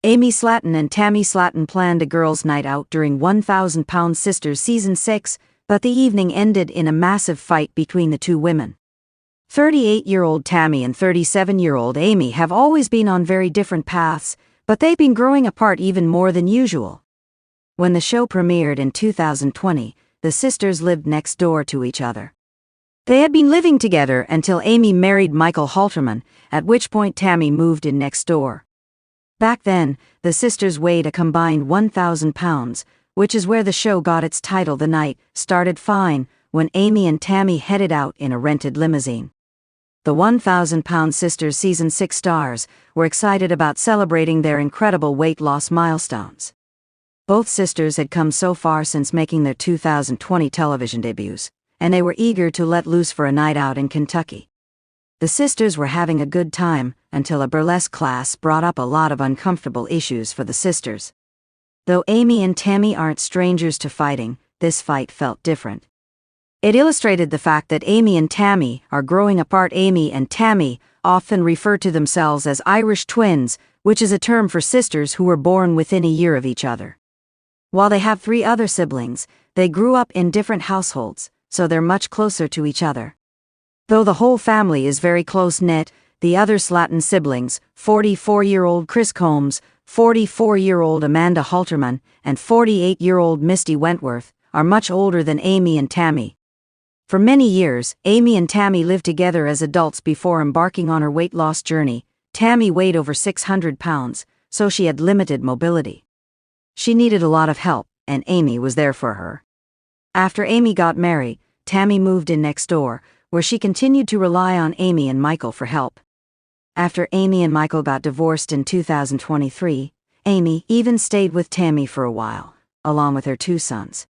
Amy Slaton and Tammy Slaton planned a girls' night out during 1,000-Pound Sisters Season 6, but the evening ended in a massive fight between the two women. 38-year-old Tammy and 37-year-old Amy have always been on very different paths, but they've been growing apart even more than usual. When the show premiered in 2020, the sisters lived next door to each other. They had been living together until Amy married Michael Halterman, at which point Tammy moved in next door. Back then, the sisters weighed a combined 1,000 pounds, which is where the show got its title. The night started fine when Amy and Tammy headed out in a rented limousine. The 1,000-Pound Sisters Season 6 stars were excited about celebrating their incredible weight loss milestones. Both sisters had come so far since making their 2020 television debuts, and they were eager to let loose for a night out in Kentucky. The sisters were having a good time until a burlesque class brought up a lot of uncomfortable issues for the sisters. Though Amy and Tammy aren't strangers to fighting, this fight felt different. It illustrated the fact that Amy and Tammy are growing apart. Amy and Tammy often refer to themselves as Irish twins, which is a term for sisters who were born within a year of each other. While they have 3 other siblings, they grew up in different households, so they're much closer to each other. Though the whole family is very close-knit, the other Slaton siblings, 44-year-old Chris Combs, 44-year-old Amanda Halterman, and 48-year-old Misty Wentworth, are much older than Amy and Tammy. For many years, Amy and Tammy lived together as adults before embarking on her weight loss journey. Tammy weighed over 600 pounds, so she had limited mobility. She needed a lot of help, and Amy was there for her. After Amy got married, Tammy moved in next door, where she continued to rely on Amy and Michael for help. After Amy and Michael got divorced in 2023, Amy even stayed with Tammy for a while, along with her 2 sons.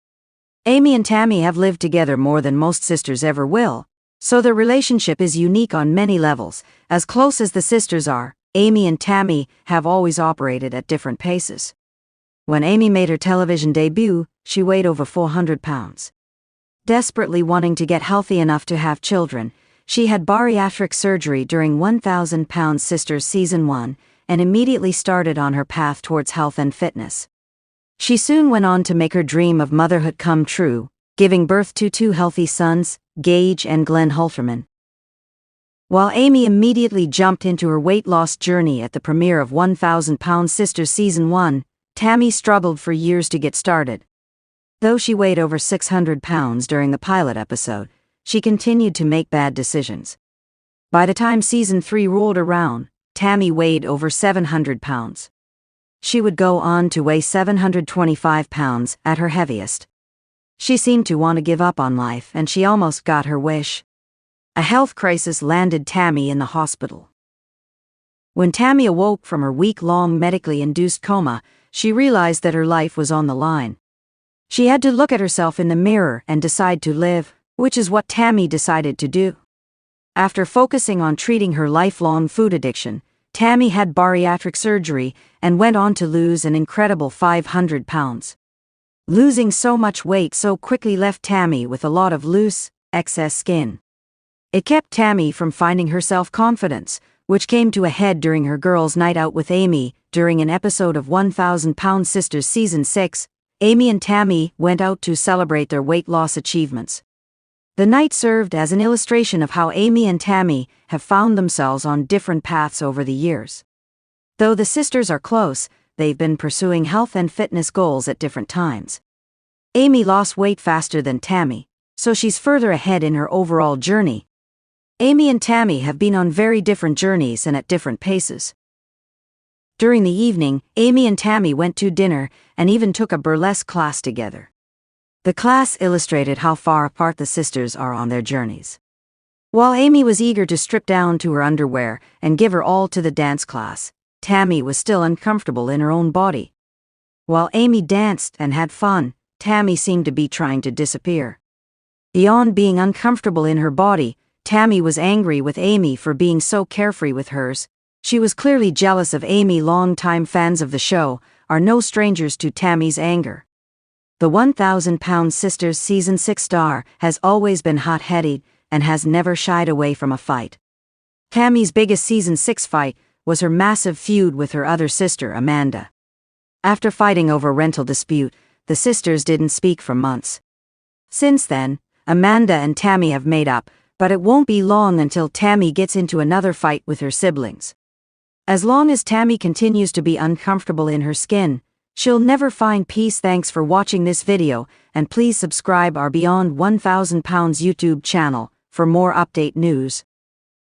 Amy and Tammy have lived together more than most sisters ever will, so their relationship is unique on many levels. As close as the sisters are, Amy and Tammy have always operated at different paces. When Amy made her television debut, she weighed over 400 pounds. Desperately wanting to get healthy enough to have children, she had bariatric surgery during 1,000-Pound Sisters Season 1 and immediately started on her path towards health and fitness. She soon went on to make her dream of motherhood come true, giving birth to 2 healthy sons, Gage and Glenn Halterman. While Amy immediately jumped into her weight loss journey at the premiere of 1,000-Pound Sisters Season 1, Tammy struggled for years to get started. Though she weighed over 600 pounds during the pilot episode, she continued to make bad decisions. By the time Season 3 rolled around, Tammy weighed over 700 pounds. She would go on to weigh 725 pounds at her heaviest. She seemed to want to give up on life, and she almost got her wish. A health crisis landed Tammy in the hospital. When Tammy awoke from her week-long medically induced coma, she realized that her life was on the line. She had to look at herself in the mirror and decide to live, which is what Tammy decided to do. After focusing on treating her lifelong food addiction, Tammy had bariatric surgery and went on to lose an incredible 500 pounds. Losing so much weight so quickly left Tammy with a lot of loose, excess skin. It kept Tammy from finding her self-confidence, which came to a head during her girls' night out with Amy. During an episode of 1,000-Pound Sisters Season 6, Amy and Tammy went out to celebrate their weight loss achievements. The night served as an illustration of how Amy and Tammy have found themselves on different paths over the years. Though the sisters are close, they've been pursuing health and fitness goals at different times. Amy lost weight faster than Tammy, so she's further ahead in her overall journey. Amy and Tammy have been on very different journeys and at different paces. During the evening, Amy and Tammy went to dinner and even took a burlesque class together. The class illustrated how far apart the sisters are on their journeys. While Amy was eager to strip down to her underwear and give her all to the dance class, Tammy was still uncomfortable in her own body. While Amy danced and had fun, Tammy seemed to be trying to disappear. Beyond being uncomfortable in her body, Tammy was angry with Amy for being so carefree with hers. She was clearly jealous of Amy. Long-time fans of the show are no strangers to Tammy's anger. The 1,000-Pound Sisters Season 6 star has always been hot-headed and has never shied away from a fight. Tammy's biggest Season 6 fight was her massive feud with her other sister, Amanda. After fighting over rental dispute, the sisters didn't speak for months. Since then, Amanda and Tammy have made up, but it won't be long until Tammy gets into another fight with her siblings. As long as Tammy continues to be uncomfortable in her skin, she'll never find peace. Thanks for watching this video, and please subscribe our Beyond 1000 Pounds YouTube channel for more update news.